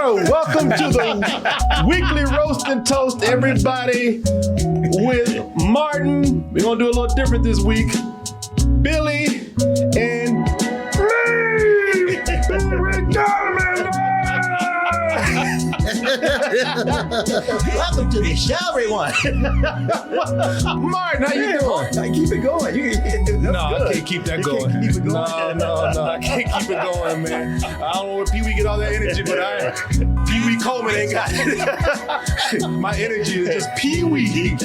Welcome to the weekly roast and toast, everybody. With Martin, we're gonna do a little different this week. Billy and me, Welcome to the show, everyone. Martin, how you doing? Keep it going. No, I can't keep that going. Keep it going. No, I can't keep it going, man. I don't know where Pee-wee get all that energy, but Pee-wee Coleman ain't got it. My energy is just Pee-wee.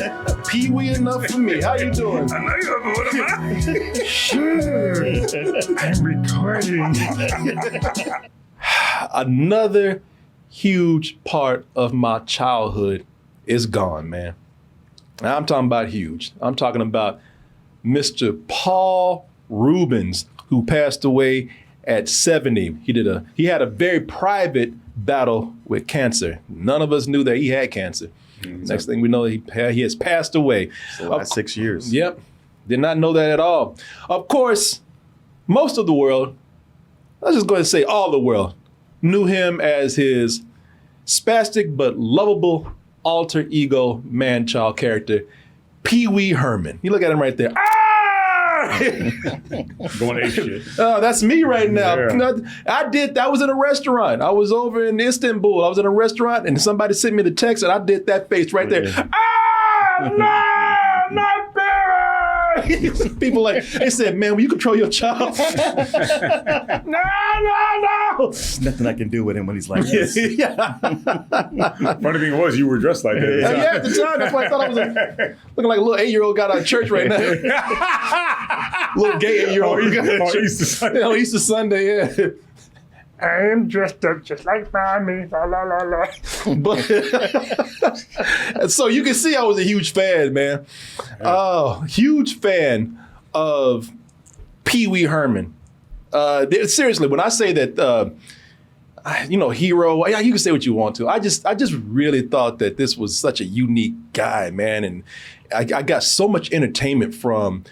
Pee-wee enough for me. How you doing? I know you're what am I? Sure. I'm recording. Another huge part of my childhood is gone, man. Now, I'm talking about huge. I'm talking about Mr. Paul Reubens, who passed away at 70. He had a very private battle with cancer. None of us knew that he had cancer. Next thing we know, he has passed away. The last 6 years. Yep. Did not know that at all. Of course, most of the world, let's just go ahead and say all the world, knew him as his spastic but lovable alter ego man-child character, Peewee Herman. You look at him right there. Going ape shit. Oh, that's me right now. Yeah. I was in a restaurant. I was over in Istanbul. I was in a restaurant and somebody sent me the text and I did that face right there. No, not Barry! People they said, man, will you control your child? No. There's nothing I can do with him when he's like this. Yeah. Funny thing was, you were dressed like that. Yeah, at the time, that's why I thought I was looking like a little 8-year-old got out of church right now. Little gay 8-year-old. On Easter Sunday. Yeah, on Easter Sunday, yeah. I am dressed up just like mommy. La la la la. But so you can see I was a huge fan, man. Huge fan of Peewee Herman. Seriously, when I say that, hero, yeah, you can say what you want to. I just really thought that this was such a unique guy, man. And I got so much entertainment from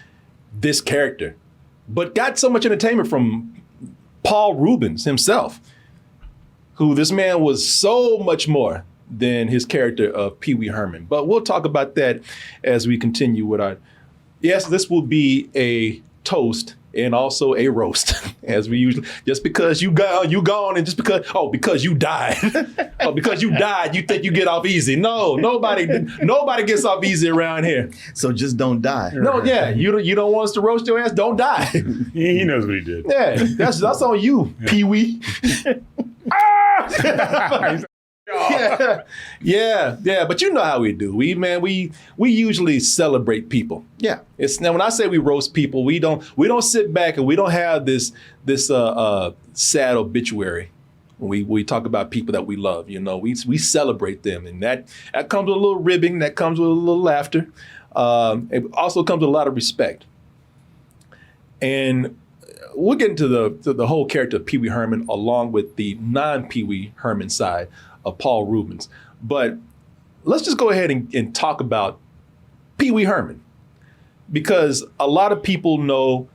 this character, but got so much entertainment from Paul Reubens himself, who this man was so much more than his character of Peewee Herman. But we'll talk about that as we continue with our, yes, this will be a toast and also a roast, as we usually, just because you gone, and just because you died, because you died, you think you get off easy. No, nobody gets off easy around here. So just don't die. No, yeah, you don't want us to roast your ass, don't die. He knows what he did. Yeah, that's on you, Pee-wee. Yeah. But you know how we do. We usually celebrate people. Yeah. Now when I say we roast people, we don't sit back and we don't have this sad obituary when we talk about people that we love. You know, we celebrate them, and that comes with a little ribbing, that comes with a little laughter. It also comes with a lot of respect. And we'll get into the whole character of Peewee Herman along with the non-Peewee Herman side of Paul Reubens. But let's just go ahead and talk about Peewee Herman, because a lot of people know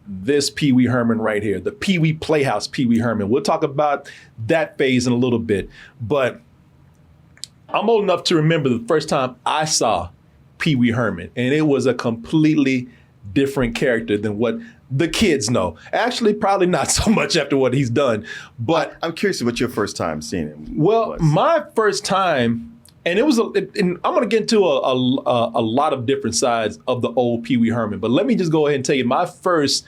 this Peewee Herman right here, the Pee-wee Playhouse Peewee Herman. We'll talk about that phase in a little bit, but I'm old enough to remember the first time I saw Peewee Herman, and it was a completely different character than what the kids know. Actually, probably not so much after what he's done, but I'm curious what your first time seeing him was. My first time, and I'm going to get into a lot of different sides of the old Peewee Herman, but let me just go ahead and tell you, my first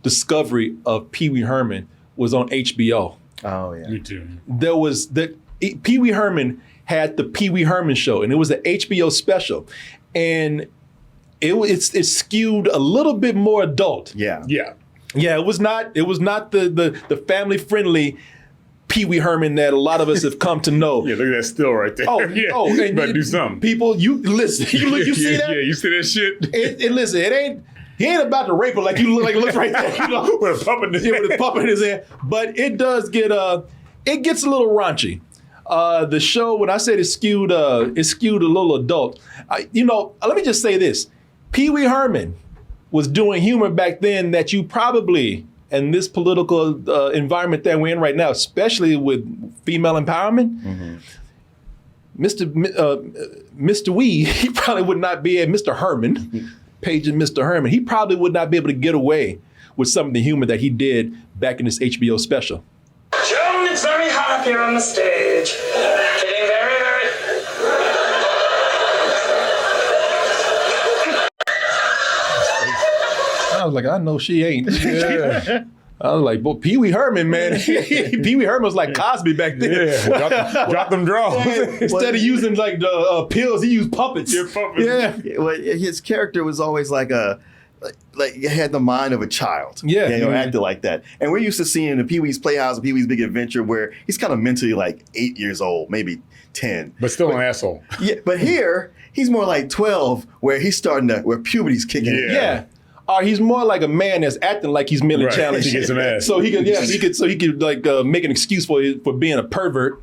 discovery of Peewee Herman was on HBO. Oh, yeah. Me too. There was Peewee Herman had the Peewee Herman show, and it was an HBO special, and it skewed a little bit more adult. Yeah. It was not the family friendly Peewee Herman that a lot of us have come to know. Yeah, look at that still right there. And you better do something. People, you listen. You see that? Yeah, you see that shit? Listen, he ain't about to rape her like you look right there. You know, with a puppet in his hand. With a puppet in his hand. But it does get it gets a little raunchy. The show, when I said it skewed a little adult. Let me just say this. Peewee Herman was doing humor back then that you probably, in this political environment that we're in right now, especially with female empowerment. Mr. Wee, he probably would not be Mr. Herman, Page and Mr. Herman. He probably would not be able to get away with some of the humor that he did back in this HBO special. Joan, it's very hot up here on the stage. Getting very, very... I was like, I know she ain't. Yeah. I was like, boy, Pee-wee Herman, man. Pee-wee Herman was like Cosby back then. Yeah, drop them draws. Instead of using like the pills, he used puppets. Yeah. Well, his character was always like he had the mind of a child. Yeah. Acted like that. And we're used to seeing the Pee-wee's Playhouse, Pee-wee's Big Adventure, where he's kind of mentally like 8 years old, maybe 10. But still an asshole. Yeah, but here, he's more like 12, where he's starting to, where puberty's kicking in. Yeah. Or he's more like a man that's acting like he's mentally challenged. He gets some ass. So he could like make an excuse for being a pervert.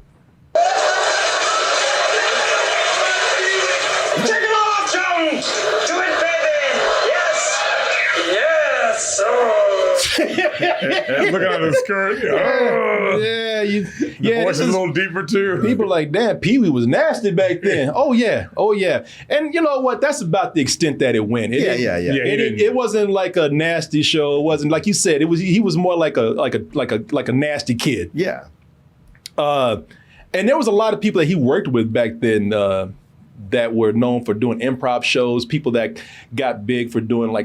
Take it off, Joan! Do it, baby! Yes! Yes! Oh! Look at the skirt. Oh. Yeah, The voice is a little deeper too. People are like, damn, Pee-wee was nasty back then. Oh yeah. And you know what? That's about the extent that it went. It wasn't like a nasty show. It wasn't like you said. He was more like a nasty kid. Yeah. And there was a lot of people that he worked with back then that were known for doing improv shows. People that got big for doing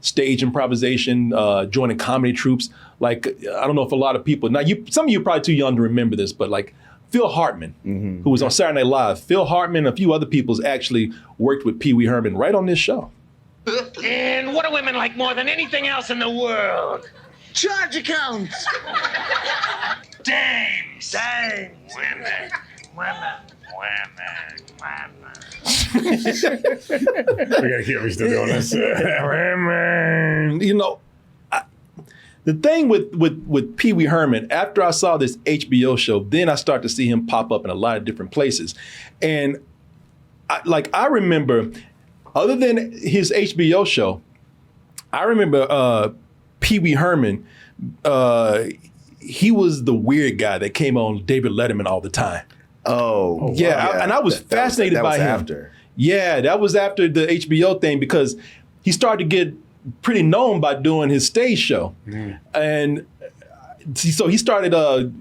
stage improvisation, joining comedy troupes. Like, I don't know if a lot of people, now some of you are probably too young to remember this, but like Phil Hartman, who was on Saturday Night Live, Phil Hartman and a few other people's actually worked with Peewee Herman right on this show. And what do women like more than anything else in the world? Charge accounts! Dames! Women. We gotta keep still doing this. You know, the thing with Peewee Herman, after I saw this HBO show, then I start to see him pop up in a lot of different places. And I remember, other than his HBO show, I remember Peewee Herman, he was the weird guy that came on David Letterman all the time. Oh, yeah. wow. And I was fascinated by him. After. Yeah, that was after the HBO thing because he started to get pretty known by doing his stage show. And so he started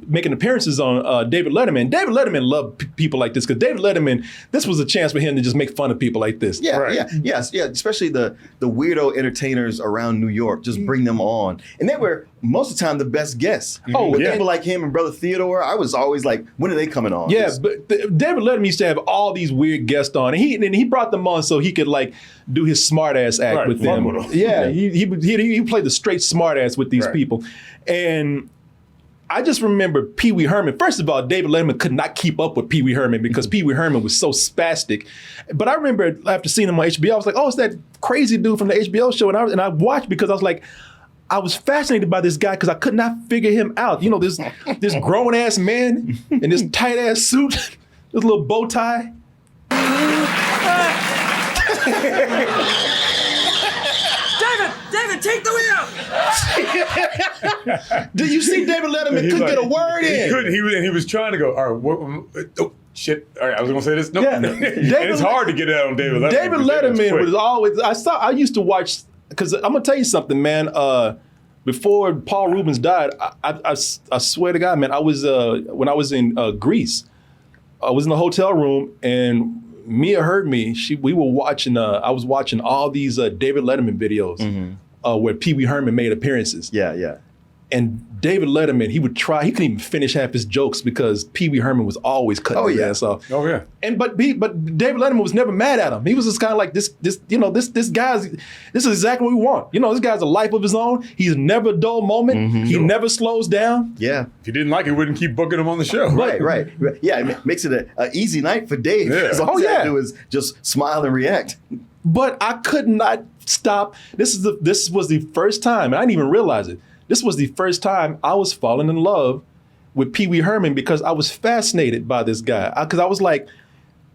making appearances on David Letterman. David Letterman loved people like this because David Letterman, this was a chance for him to just make fun of people like this. Yeah, especially the weirdo entertainers around New York, just bring them on. And they were most of the time the best guests. People like him and Brother Theodore, I was always like, when are they coming on? Yeah, but David Letterman used to have all these weird guests on, and he brought them on so he could like do his smart ass act with them. Yeah, he played the straight smart ass with these people. And I just remember Peewee Herman. First of all, David Letterman could not keep up with Peewee Herman because Peewee Herman was so spastic. But I remember after seeing him on HBO, I was like, oh, it's that crazy dude from the HBO show. And I watched because I was like, I was fascinated by this guy because I could not figure him out. You know, this grown ass man in this tight ass suit, this little bow tie. David, take the wheel! Did you see David Letterman couldn't get a word in? He couldn't. He was trying to go, all right, oh, shit. All right, I was going to say this. No. Yeah. And it's hard to get it out on David Letterman. David Letterman was always, I used to watch, because I'm going to tell you something, man. Before Paul Reubens died, I swear to God, man, I was, when I was in Greece, I was in the hotel room and Mia heard me. We were watching, I was watching all these David Letterman videos where Peewee Herman made appearances. Yeah. And David Letterman, he couldn't even finish half his jokes because Peewee Herman was always cutting his ass off. Oh yeah. And but David Letterman was never mad at him. He was just kind of like this guy's, this is exactly what we want. You know, this guy's a life of his own. He's never a dull moment. He never slows down. Yeah. If you didn't like it, we wouldn't keep booking him on the show. Right. Yeah, it makes it an easy night for Dave. Yeah. All he had to do is just smile and react. But I could not stop. This was the first time, and I didn't even realize it. This was the first time I was falling in love with Peewee Herman because I was fascinated by this guy. Because I was like,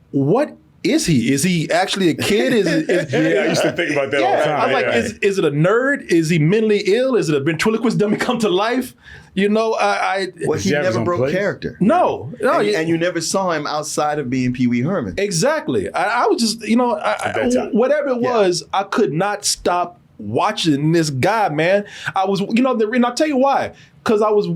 what is he? Is he actually a kid? Yeah, I used to think about that all the time. I'm like, is it a nerd? Is he mentally ill? Is it a ventriloquist dummy come to life? You know, Well, he never broke character. No. And you never saw him outside of being Pee-wee Herman. Exactly. I was just, whatever it was, I could not stop watching this guy, man. I was, and I'll tell you why. Because I was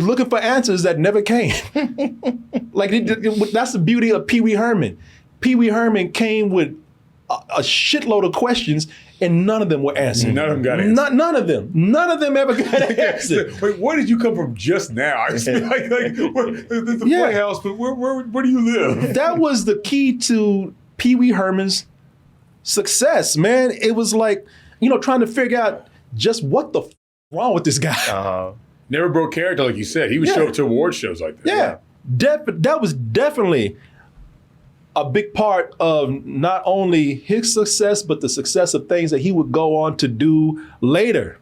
looking for answers that never came. That's the beauty of Pee-wee Herman. Pee-wee Herman came with a shitload of questions, and none of them were answered. None of them got answered. None of them. None of them ever got answered. Wait, where did you come from just now? I just feel like the playhouse, but where do you live? That was the key to Pee-wee Herman's success, man. It was like, trying to figure out just what the wrong with this guy. Never broke character, like you said. He would show up to award shows like that. Yeah. That was definitely a big part of not only his success, but the success of things that he would go on to do later.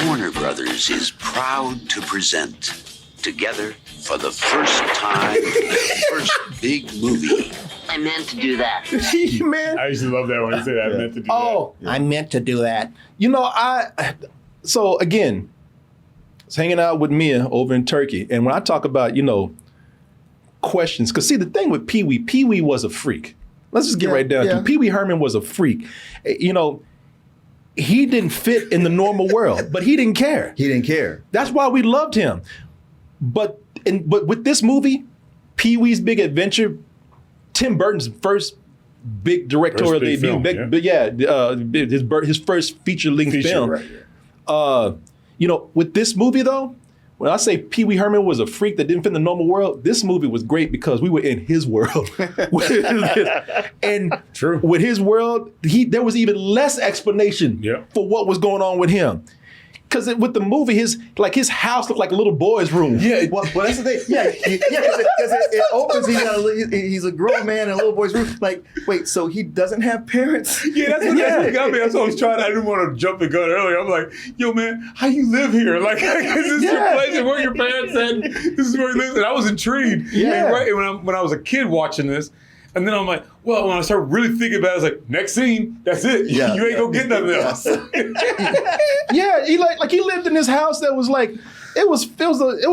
Warner Brothers is proud to present, together for the first time, the first big movie. I meant to do that. Man. I used to love that when he said, I meant to do that. Oh, I meant to do that. So again, I was hanging out with Mia over in Turkey. And when I talk about, questions, because see, the thing with Pee-wee was a freak. Let's just get right down to it. Pee-wee Herman was a freak. He didn't fit in the normal world, but he didn't care. He didn't care. That's why we loved him. But with this movie, Pee-wee's Big Adventure, Tim Burton's first big directorial debut, his first feature-length film. Right. With this movie though, when I say Pee-wee Herman was a freak that didn't fit in the normal world, this movie was great because we were in his world. And True. With his world, there was even less explanation for what was going on with him. Because with the movie, his house looked like a little boy's room. Yeah, well that's the thing. Yeah, because it opens. He's a grown man in a little boy's room. Like, wait, so he doesn't have parents? Yeah, that's what got me. That's what I was trying. I didn't want to jump the gun earlier. I'm like, yo, man, how you live here? Like, is this your place? And where your parents said this is where he lives? And I was intrigued. Yeah. And when I was a kid watching this, and then I'm like, well, when I started really thinking about it, I was like, next scene, that's it. You ain't gonna get nothing else. He lived in this house that was like, it was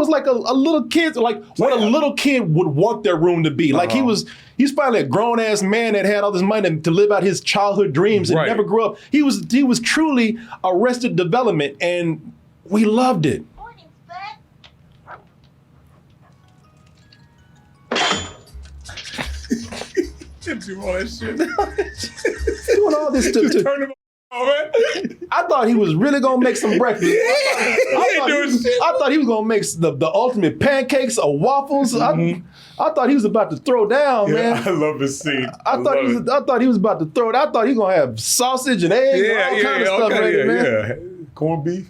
like a little kid, like what a little kid would want their room to be. Like he's finally a grown ass man that had all this money to live out his childhood dreams and never grew up. He was truly Arrested Development, and we loved it. Do all that shit. Doing all this to turn him on, man. I thought he was really gonna make some breakfast. I thought he was gonna make the ultimate pancakes or waffles. I thought he was about to throw down, man. I love this scene. I thought he was about to throw it. I thought he was gonna have sausage and eggs and all kind of stuff ready, man. Yeah. Corned beef.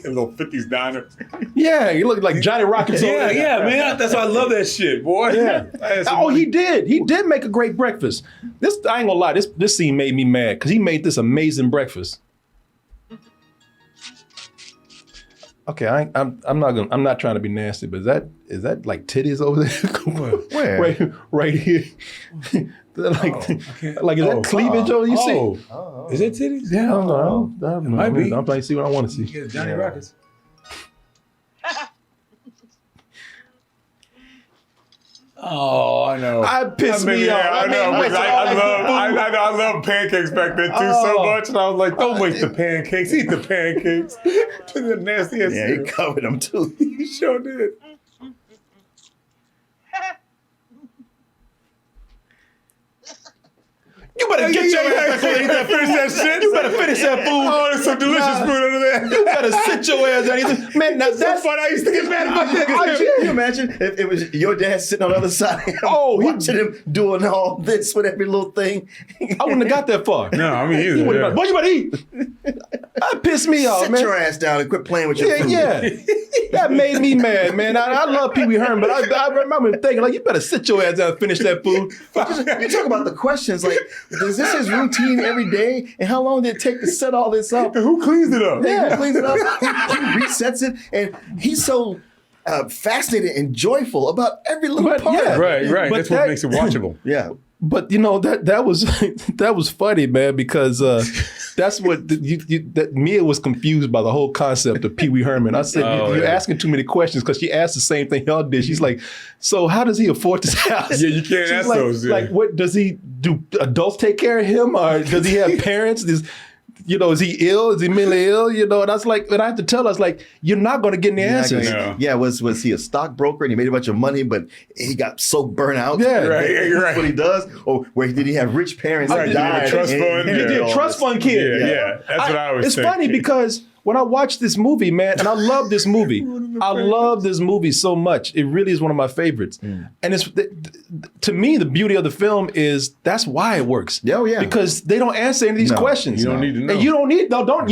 A little 50s diner. Yeah, he looked like Johnny Rockets. Yeah, man. That's why I love that shit, boy. Yeah. He did. He did make a great breakfast. I ain't gonna lie. This scene made me mad because he made this amazing breakfast. Okay, I'm not trying to be nasty, but is that like titties over there? Where? Right here. Is that cleavage over? You see? Oh. Is that titties? Yeah, I don't know. Might be. I'm trying to see what I want to see. Yeah, Johnny Rockets. Oh, I know. Pissed me off. I love pancakes back then too so much, and I was like, don't waste the pancakes. Eat the pancakes. The nasty ass. Yeah, he covered them too. He sure did. You better get your ass back and finish that shit. You better finish that food. Oh, there's some delicious food under there. You better sit your ass down. Man, now that's fun. I used to get mad about that. Can you imagine if it was your dad sitting on the other side of him, watching him doing all this with every little thing? I wouldn't have got that far. No, I mean, either. Boy, you better eat. That pissed me off, man. Sit your ass down and quit playing with your food. Yeah. That made me mad, man. I love Pee-wee Herman, but I remember thinking, like, you better sit your ass down and finish that food. You talk about the questions, like, is this his routine every day? And how long did it take to set all this up? And who cleans it up? Yeah, who cleans it up? He resets it, and he's so fascinated and joyful about every little part. Yeah. Right. But That's what makes it watchable. Yeah. But you know that was funny, man, because that's what that Mia was confused by the whole concept of Pee-wee Herman. I said, you're asking too many questions, because she asked the same thing y'all did. She's like, so how does he afford this house? Yeah, you can't ask like, those. Yeah. Like, what does he do? Adults take care of him, or does he have parents? Is he ill? Is he mentally ill? And I was like, and I had to tell us, like, you're not going to get any answers. No. Yeah, was he a stockbroker and he made a bunch of money, but he got so burnt out? Yeah, right. That's what he does. Or did he have rich parents that died? A trust fund. He did a trust fund kid. Yeah. That's what I was It's saying. funny because when I watched this movie, man, and I love this movie. I love this movie so much. It really is one of my favorites. And it's to me, the beauty of the film is that's why it works. Oh, yeah. Because they don't answer any of these questions. You don't need to know. And you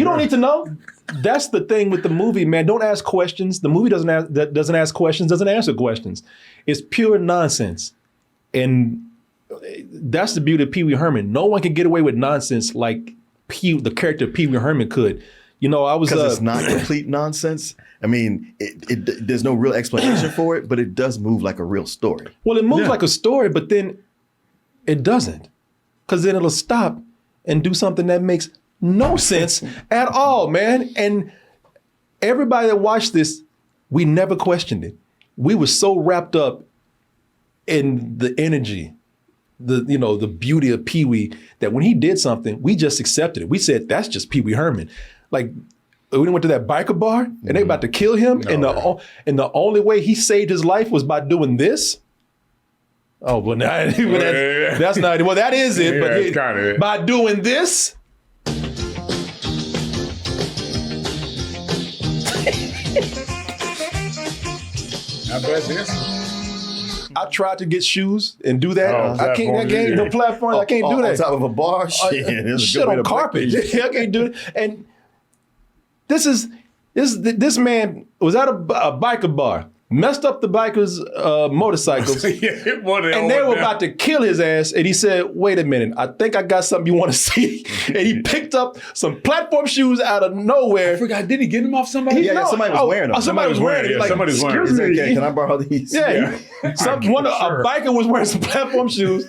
don't need to know. That's the thing with the movie, man. Don't ask questions. The movie doesn't ask questions, doesn't answer questions. It's pure nonsense. And that's the beauty of Pee-wee Herman. No one can get away with nonsense like the character of Pee-wee Herman could. I was because it's not complete nonsense. I mean, there's no real explanation for it, but it does move like a real story. Well, it moves like a story, but then it doesn't, because then it'll stop and do something that makes no sense at all, man. And everybody that watched this, we never questioned it. We were so wrapped up in the energy, the beauty of Pee-wee, that when he did something, we just accepted it. We said, that's just Pee-wee Herman. Like, we went to that biker bar and they about to kill him, and the only way he saved his life was by doing this. Oh, well, that's not. Well, that is it. But it's kind of it. By doing this. Not bad this. I tried to get shoes and do that. I can't. platforms, The platform. I can't do that. On top of a bar, Shit on carpet. I can't do it. And this man was at a biker bar, messed up the bikers' motorcycles, and they were about to kill his ass. And he said, "Wait a minute, I think I got something you want to see." And he picked up some platform shoes out of nowhere. I forgot. Did he get them off somebody? Yeah, somebody was wearing them. Somebody was wearing it. Yeah, somebody was wearing "Excuse it. me, Okay, can I borrow these? Yeah, a biker was wearing some platform shoes.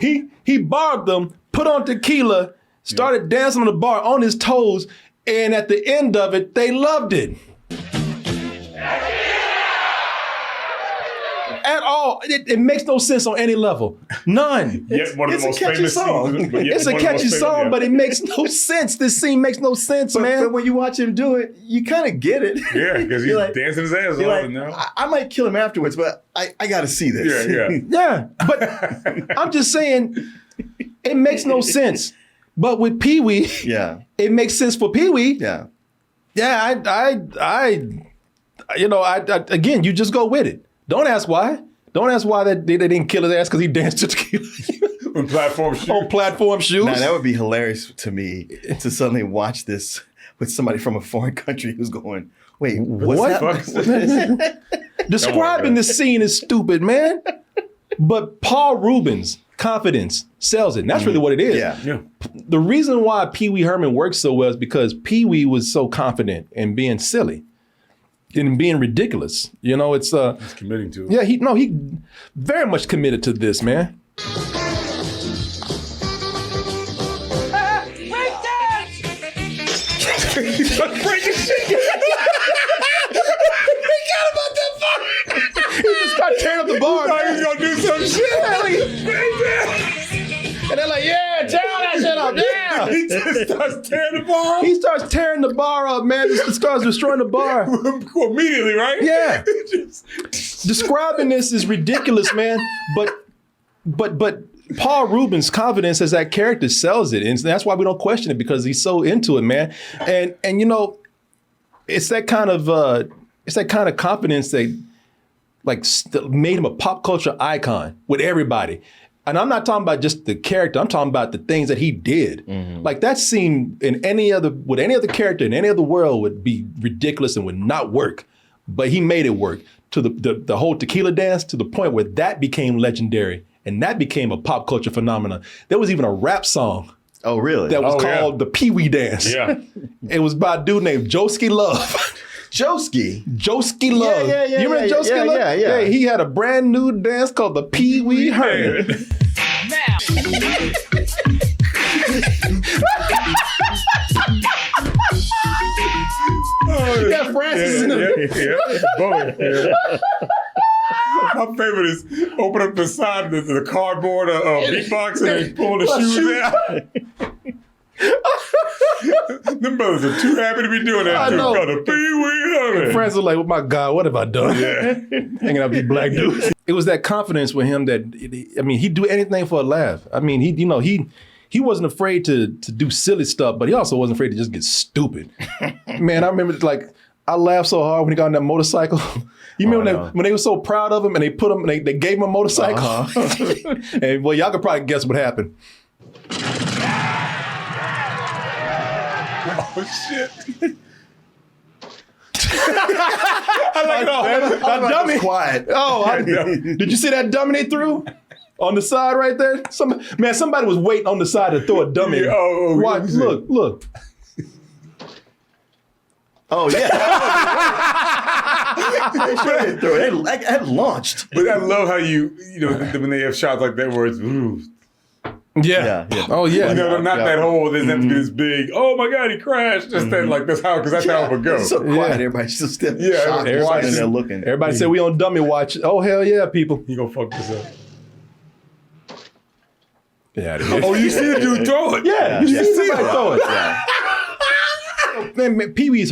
He borrowed them, put on tequila, started dancing on the bar on his toes, and at the end of it, they loved it. At all, it makes no sense on any level. None. Yet one of the most famous songs. It's a catchy song, but it makes no sense. This scene makes no sense, man. But when you watch him do it, you kind of get it. Yeah, because he's like, dancing his ass You're off like, now. I might kill him afterwards, but I got to see this. Yeah. Yeah, but I'm just saying, it makes no sense. But with Pee-wee, Yeah. it makes sense for Pee-wee. Yeah. Yeah, again, you just go with it. Don't ask why. Don't ask why they didn't kill his ass because he danced to tequila. On platform shoes. On platform shoes. Now, that would be hilarious to me to suddenly watch this with somebody from a foreign country who's going, wait, What? what's happening? Describing this scene is stupid, man. But Paul Reubens' confidence sells it. And that's really what it is. Yeah. The reason why Pee-wee Herman works so well is because Pee-wee was so confident in being silly and being ridiculous. It's He's committing to it. yeah, he very much committed to this, man. He just started tearing up the bar. Thought he was gonna do some shit. And they're like, yeah, tear that shit up, yeah. He just starts tearing the bar up. He starts tearing the bar up, man. He starts destroying the bar. Immediately, right? Yeah. Describing this is ridiculous, man. But Paul Reubens' confidence as that character sells it. And that's why we don't question it, because he's so into it, man. And it's that kind of confidence that made him a pop culture icon with everybody. And I'm not talking about just the character. I'm talking about the things that he did. Mm-hmm. Like that scene with any other character in any other world would be ridiculous and would not work. but he made it work to the whole tequila dance to the point where that became legendary and that became a pop culture phenomenon. There was even a rap song. Oh, really? That was called the Pee-wee Dance. Yeah. It was by a dude named Joski Love. Joski Love. Yeah. You remember Joski Love? Yeah. He had a brand new dance called the Pee-wee Herman. Yeah, Francis in Yeah. My favorite is open up the side of the cardboard beatbox and they pull the shoes out. Them brothers are too happy to be doing that. I know. Called the Peewee Herman. Francis was like, oh my God, what have I done? Yeah. Hanging out with these black dudes. It was that confidence with him that, he'd do anything for a laugh. He wasn't afraid to do silly stuff, but he also wasn't afraid to just get stupid. Man, I remember I laughed so hard when he got on that motorcycle. You remember when they were so proud of him and they put him, they gave him a motorcycle? And well, y'all could probably guess what happened. Oh, shit. I like that dummy. Quiet. Did you see that dummy they threw? On the side right there? Somebody was waiting on the side to throw a dummy. Yeah, Watch, look. Oh, yeah. They had launched. But I love how when they have shots like that where it's, ooh. Yeah. Oh, yeah. Not that whole, there's have to be this big, oh my God, he crashed. Just that, because that's how it would go. It's so quiet. Everybody's just shocked. Everybody's there looking. Everybody said we on dummy watch. Oh, hell yeah, people. You gonna fuck this up. Yeah. Oh, you see the dude throw it? Yeah, you see somebody throw it. Yeah. Man, Pee-wee's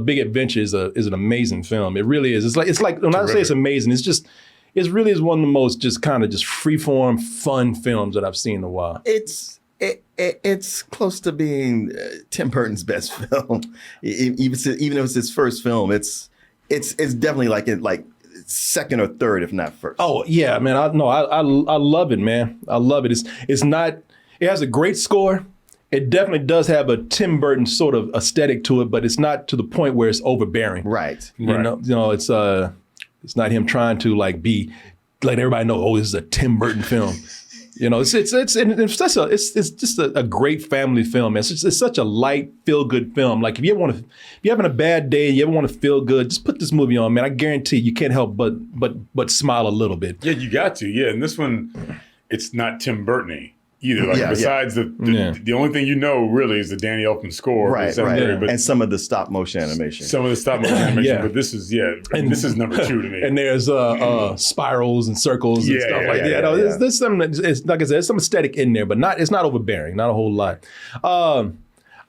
Big Adventure is an amazing film. It really is. It's like when I say it's amazing, it really is one of the most just kind of just freeform, fun films that I've seen in a while. It's close to being Tim Burton's best film, even if it's his first film. It's definitely like second or third, if not first. Oh yeah, man. I love it, man. I love it. It's not. It has a great score. It definitely does have a Tim Burton sort of aesthetic to it, but it's not to the point where it's overbearing. Right. You know, it's not him trying to be let everybody know, oh, this is a Tim Burton film. It's just a great family film. It's such a light, feel good film. Like if you're having a bad day, you ever want to feel good, just put this movie on, man. I guarantee you can't help but smile a little bit. Yeah, you got to. Yeah, and this one, it's not Tim Burton-y either. Besides the only thing really is the Danny Elfman score. Right. But and some of the stop motion animation. But this is this is number 2 to me. And there's spirals and circles and stuff like that. There's some, it's like I said, there's some aesthetic in there, but it's not overbearing, not a whole lot.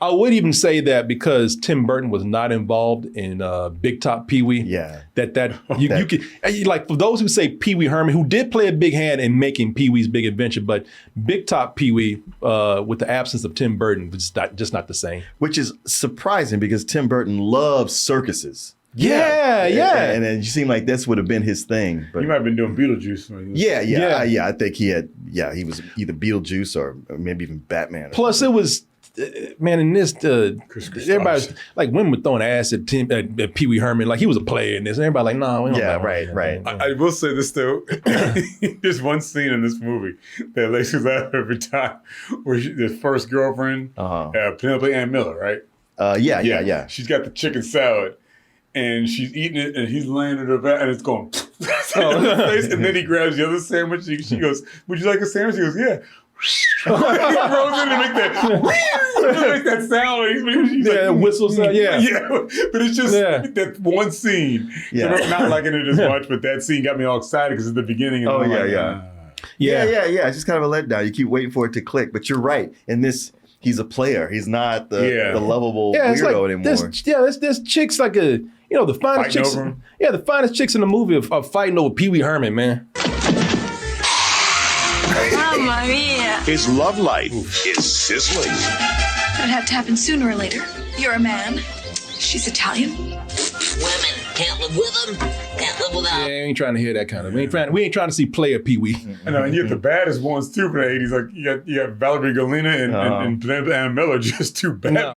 I would even say that because Tim Burton was not involved in Big Top Pee-wee, you could, like for those who say Peewee Herman, who did play a big hand in making Pee-wee's Big Adventure, but Big Top Pee-wee, with the absence of Tim Burton, was just not the same. Which is surprising because Tim Burton loves circuses. Yeah. And then you seem like this would have been his thing. But he might have been doing Beetlejuice. I think he was either Beetlejuice or maybe even Batman. Plus it was, man, in this, everybody's like, women were throwing ass at Pee-wee Herman, like he was a player in this. And everybody like, no, we don't. Right. I will say this though, there's one scene in this movie that makes me laugh every time, where the first girlfriend, Penelope Ann Miller, right? Yeah. She's got the chicken salad, and she's eating it, and he's laying in her back, and it's going. In her face, and then he grabs the other sandwich. She goes, "Would you like a sandwich?" He goes, "Yeah." He throws it and make that sound. She's whistle sound. Yeah, but it's just that one scene. Yeah. So I'm not liking it as much, but that scene got me all excited because it's the beginning. And It's just kind of a letdown. You keep waiting for it to click, but you're right. In this, he's a player. He's not the lovable weirdo anymore. There's chicks like the finest chicks. The finest chicks in the movie are fighting over Peewee Herman, man. Mamma mia. His love life is sizzling. It'd have to happen sooner or later. You're a man. She's Italian. Women can't live with them. Can't live without. Yeah, we ain't trying to hear that kind of. We ain't trying to see player Pee-wee. I know, and you have the baddest ones too from the '80s. Like you got Valerie Golina and Penelope Ann Miller, just too bad. No.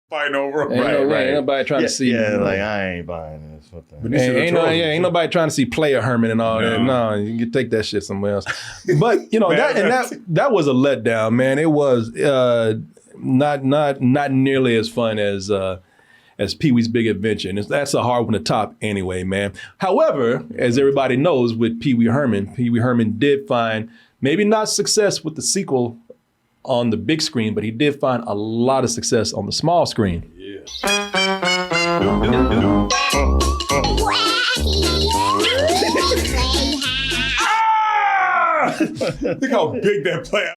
fighting over him. Ain't nobody trying to see. Yeah, like I ain't buying this. What the Ain't nobody trying to see Player Herman and all that. No, you can take that shit somewhere else. But that was a letdown, man. It was not nearly as fun as Pee-wee's Big Adventure. And that's a hard one to top anyway, man. However, as everybody knows with Pee-wee Herman did find maybe not success with the sequel on the big screen, but he did find a lot of success on the small screen. Yeah. Look how big that playhouse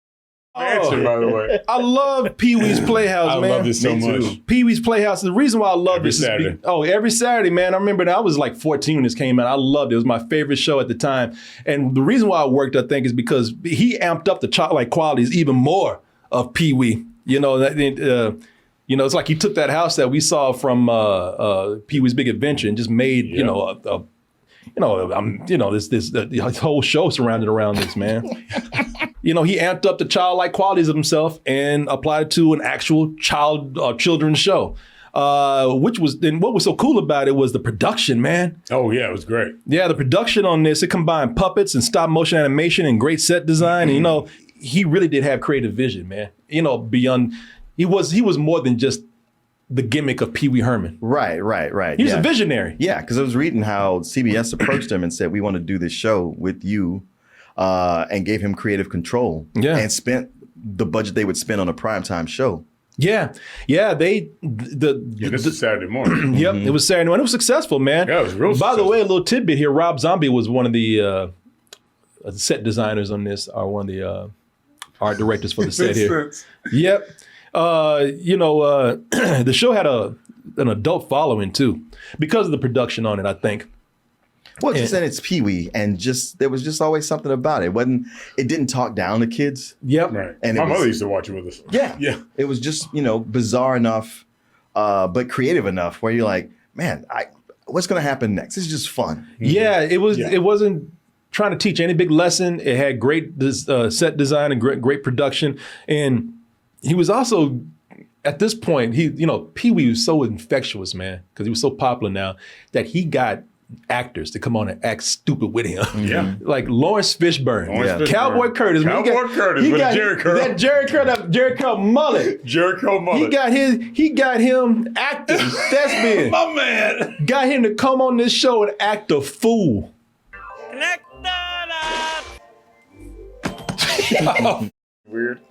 mansion, by the way. I love Pee-wee's Playhouse, man. I love this so much. Pee-wee's Playhouse. The reason why I love this Saturday. is every Saturday, man. I remember I was like 14 when this came out. I loved it. It was my favorite show at the time. And the reason why it worked, I think, is because he amped up the childlike qualities even more of Pee-wee. It's like he took that house that we saw from Pee-wee's Big Adventure and just made, the whole show surrounded around this, man. He amped up the childlike qualities of himself and applied it to an actual children's show. What was so cool about it was the production, man. Oh yeah, it was great. Yeah, the production on this, it combined puppets and stop motion animation and great set design. And, he really did have creative vision, man. Beyond, he was more than just the gimmick of Peewee Herman. Right. He was a visionary. Yeah, because I was reading how CBS approached him and said, we want to do this show with you, and gave him creative control. Yeah. And spent the budget they would spend on a primetime show. Yeah. This is Saturday morning. Yep, it was Saturday morning. It was successful, man. Yeah, it was real By the successful. way, a little tidbit here. Rob Zombie was one of the set designers on this, or one of the art directors for the set here. Yep. The show had an adult following too, because of the production on it, I think. Well, just and it's Pee-wee, and there was just always something about it. It didn't talk down to kids. Yep. Right. And My mother used to watch it with us. Yeah. It was just, bizarre enough, but creative enough where you're like, man, what's going to happen next? This is just fun. Yeah, it was. Yeah. It wasn't trying to teach any big lesson. It had great set design and great production, and he was also, at this point, Pee-wee was so infectious, man, because he was so popular now that he got actors to come on and act stupid with him. Yeah. Like Lawrence Fishburne. Cowboy Curtis. Cowboy Curtis with a Jerry curl. That Jerry curl mullet. Jerry curl mullet. He got him acting. Thespian. My man. Got him to come on this show and act a fool. Weird.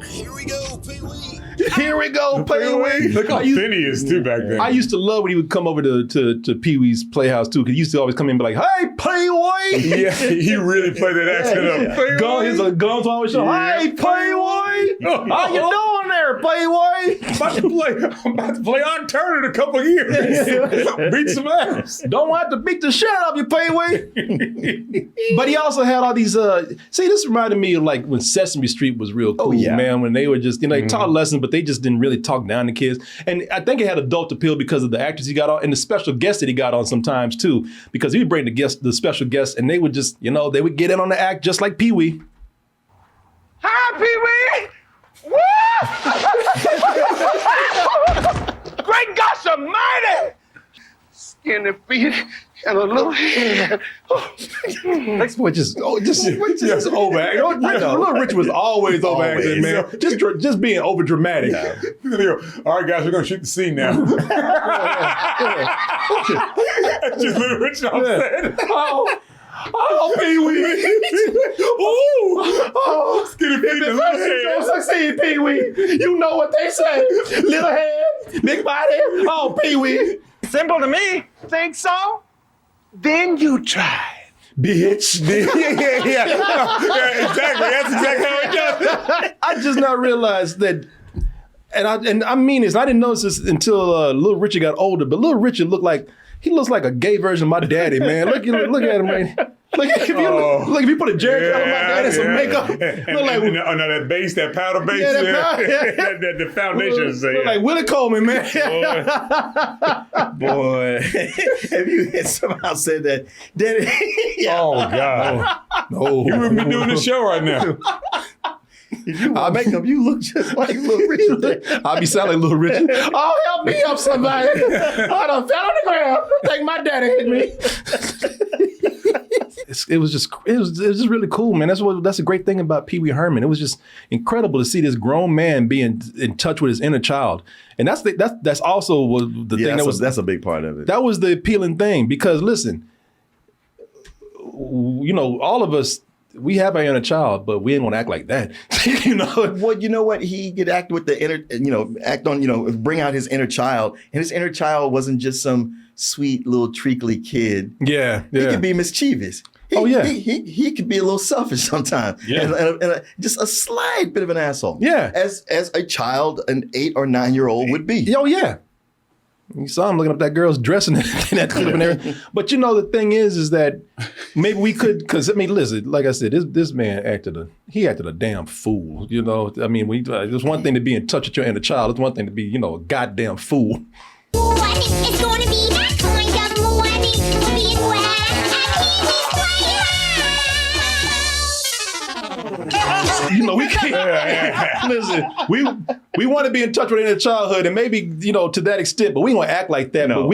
Here we go, Pee-wee. Here we go, Pee-wee. Look how thin he is too back then. I used to love when he would come over to Pee-wee's Playhouse too, because he used to always come in and be like, "Hey, Pee-wee." Yeah, he really played that accent up. Pee-wee. He's a guns always show. Hey, Pee-wee. How you doing there, Pee-wee? I'm about to play Art Turner in a couple of years. Beat some ass. Don't want to beat the shit out of you, Pee-wee. But he also had all these. This reminded me of like when Sesame Street was real cool, man. When they were just, they taught lessons, but they just didn't really talk down to kids. And I think it had adult appeal because of the actors he got on and the special guests that he got on sometimes too. Because he would bring the special guests, and they would just, they would get in on the act just like Pee-wee. Hi, Pee-wee! Woo! Great gosh almighty! Skinny feet and a little head. Next boy just overacting. Little Richard was always overacting, man. Just being over dramatic. Yeah. All right, guys, we're gonna shoot the scene now. That's just Little Richard upset. Oh, Pee-wee. Ooh. Skinny feet and a little head. Don't succeed, Pee-wee. You know what they say. Little head, big body. Oh, Pee-wee. Simple to me. Think so? Then you try. Bitch. Yeah, exactly. That's exactly how it goes. I just not realized that, and I mean this, I didn't notice this until Little Richard got older, but Little Richard looks like a gay version of my daddy, man. Look at him, man. If you put a Jerry curl on my daddy and some makeup, look like that base, that powder base, the foundation. Look like Willie Coleman, man. Boy, have you somehow said that? Oh God, no! You wouldn't be doing this show right now. If you wear makeup, you look just like Little Richard. I'll be sounding like Little Richard. Oh, help me up, somebody. I done fell on the ground. I think my daddy hit me. It was just really cool, man. That's a great thing about Pee-wee Herman. It was just incredible to see this grown man being in touch with his inner child. And that's also the thing that's a big part of it. That was the appealing thing, because listen, you know, all of us, we have our inner child, but we ain't gonna act like that. You know? Well, you know what? He could act with the inner, bring out his inner child. And his inner child wasn't just some sweet little treacly kid. Yeah. He could be mischievous. He could be a little selfish sometimes. Yeah. And just a slight bit of an asshole. Yeah. As a child, an 8 or 9 year old would be. Oh, yeah. You saw him looking up that girl's dress in that clip and everything. But you know, the thing is that maybe we could, because I mean, listen, like I said, this man acted a damn fool. You know, I mean, it's one thing to be in touch with your inner child. It's one thing to be, you know, a goddamn fool. It's going to be that kind of morning, being wet You know, we can't. Listen, we want to be in touch with inner childhood, and maybe, you know, to that extent, but we don't act like that. No. But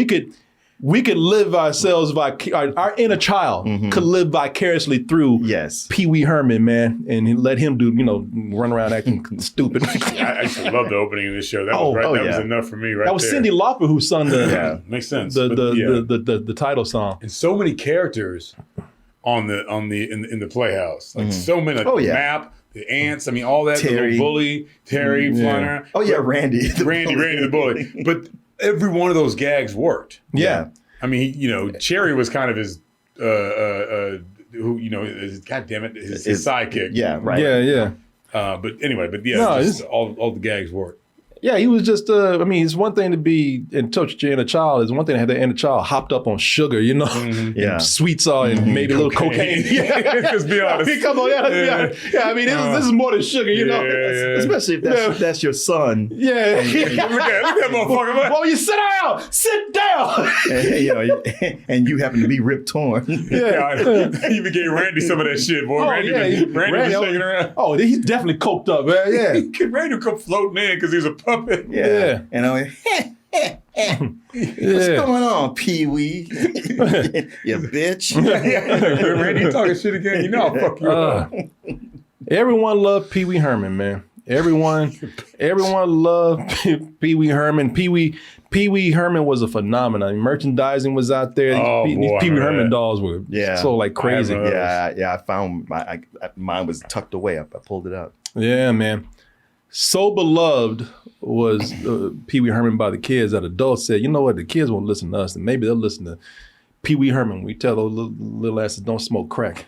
we could live ourselves our inner child could live vicariously through Pee-wee Herman, man, and let him do, you know, run around acting stupid. I actually love the opening of this show. That was enough for me right there. That was Cyndi Lauper who sung the makes sense. The title song. And so many characters in the playhouse. Like so many, like the map, the ants, I mean, all that, the little bully, Terry flying around. Oh yeah, Randy the bully. But every one of those gags worked. Yeah. I mean, you know, Cherry was kind of his his sidekick. Yeah, right. Yeah. But anyway, all the gags worked. Yeah, he was just, I mean, it's one thing to be in touch with your inner child. It's one thing to have that inner child hopped up on sugar, you know, and sweet salt and maybe a little cocaine. Let's be honest. I mean, come on, let's be honest. Yeah, I mean, this is more than sugar, you know. Especially if that's your son. Yeah. Look at that motherfucker. Well, you sit down. And you happen to be Rip Torn. He even gave Randy some of that shit, boy. Randy was shaking around. Oh, he's definitely coked up, man. Yeah. Randy would come floating in because he was a puppet. Yeah. And I went, what's going on, Pee-wee? You bitch. Randy, you talking shit again? You know I'll fuck you up. Everyone loved Pee-wee Herman, man. Everyone loved Pee-wee Herman. Pee-wee Herman was a phenomenon. Merchandising was out there. These Pee-wee Herman dolls were so like crazy. I found mine was tucked away. I pulled it out. Yeah, man. So beloved was Pee-wee Herman by the kids that adults said, you know what, the kids won't listen to us, and maybe they'll listen to Pee-wee Herman when we tell those little asses don't smoke crack.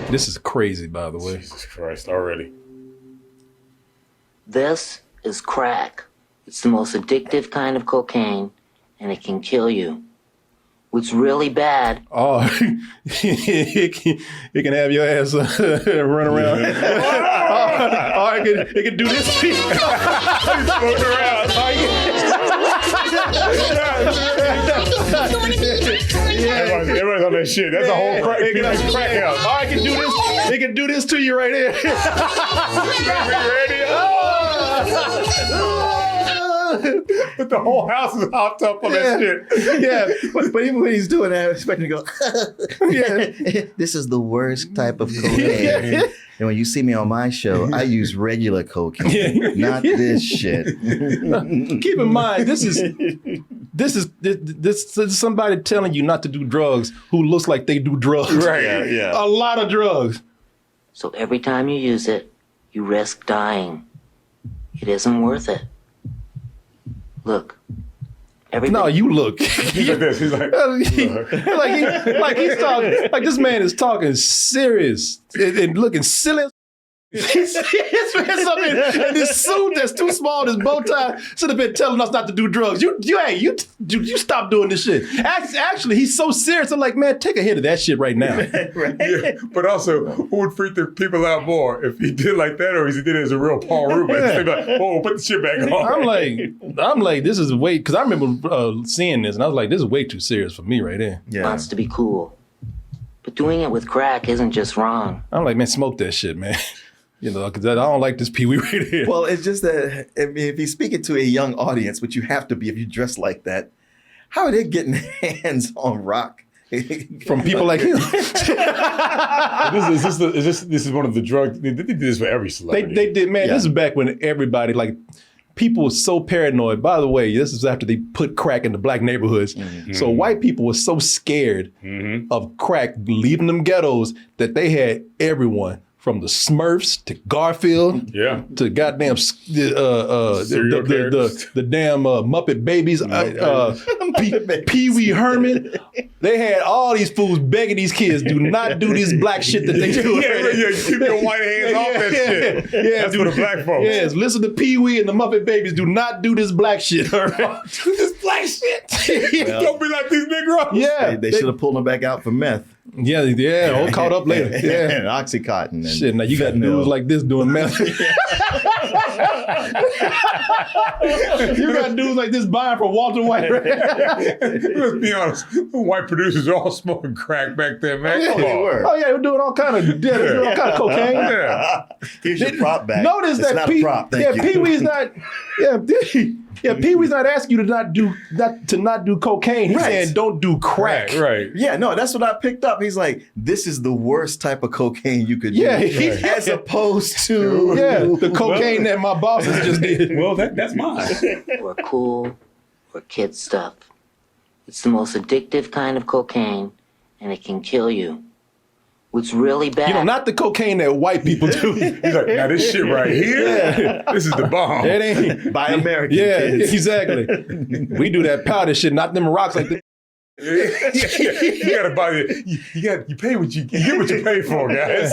This is crazy, by the way. Jesus Christ, already. This is crack. It's the most addictive kind of cocaine, and it can kill you. What's really bad. Oh, it can have your ass run around. It can do this to you. Floating around. Everybody's on that shit. That's a whole crack house. Oh, it can do this. It can do this to you right here. But the whole house is hopped up on that shit. Yeah, but even when he's doing that, I expect him to go, this is the worst type of cocaine. And when you see me on my show, I use regular cocaine, not this shit. Keep in mind, this is somebody telling you not to do drugs who looks like they do drugs. Right, yeah. A lot of drugs. So every time you use it, you risk dying. It isn't worth it. Look. No, you look. He's like this. He's like, like this man is talking serious and looking silly. He's up in this suit that's too small, this bow tie. Should have been telling us not to do drugs. You stop doing this shit. Actually, he's so serious. I'm like, man, take a hit of that shit right now. Right. Yeah, but also, who would freak the people out more if he did like that or if he did it as a real Paul Reubens? They'd be like, whoa, put the shit back on. I'm like, this is way, because I remember seeing this and I was like, this is way too serious for me right there. Wants to be cool. But doing it with crack isn't just wrong. I'm like, man, smoke that shit, man. Because I don't like this Pee-wee right here. Well, it's just that if you're speaking to a young audience, which you have to be if you dress like that, how are they getting hands on rock? From people like him. This is one of the drugs. They did this for every celebrity. They did, man. Yeah. This is back when everybody, like, people were so paranoid. By the way, this is after they put crack in the black neighborhoods. Mm-hmm. So white people were so scared of crack leaving them ghettos that they had everyone. From the Smurfs to Garfield, to goddamn the damn Muppet Babies, Pee-wee Herman. They had all these fools begging these kids, do not do this black shit that they do. Keep your white hands off that shit. Yeah, that's for the black folks. Yes, listen to Pee-wee and the Muppet Babies. Do not do this black shit. All right? Do this black shit. Don't be like these Negroes. Yeah, They should have pulled them back out for meth. Yeah, all caught up later. Yeah, And Oxycontin. And shit. Now you got fentanyl. dudes like this doing meth. You got dudes like this buying for Walter White. Let's be honest. The white producers are all smoking crack back then, man. Come They on. were. Oh yeah, they were doing all kind of cocaine. Yeah. Here's your prop back. Notice It's that not a prop. Thank you. Pee-wee's not. Pee-wee's not asking you to not do cocaine. He's Right. saying don't do crack. Right. Yeah, no, that's what I picked up. He's like, this is the worst type of cocaine you could do. Yeah, As opposed to the cocaine that my bosses just did. Well, that's mine. Or cool, or kid stuff. It's the most addictive kind of cocaine, and it can kill you. What's really bad... Not the cocaine that white people do. He's like, now this shit right here, this is the bomb. It ain't. Buy American Yeah, kids. exactly. We do that powder shit, not them rocks like this. You gotta buy it. You pay what you get what you pay for, guys.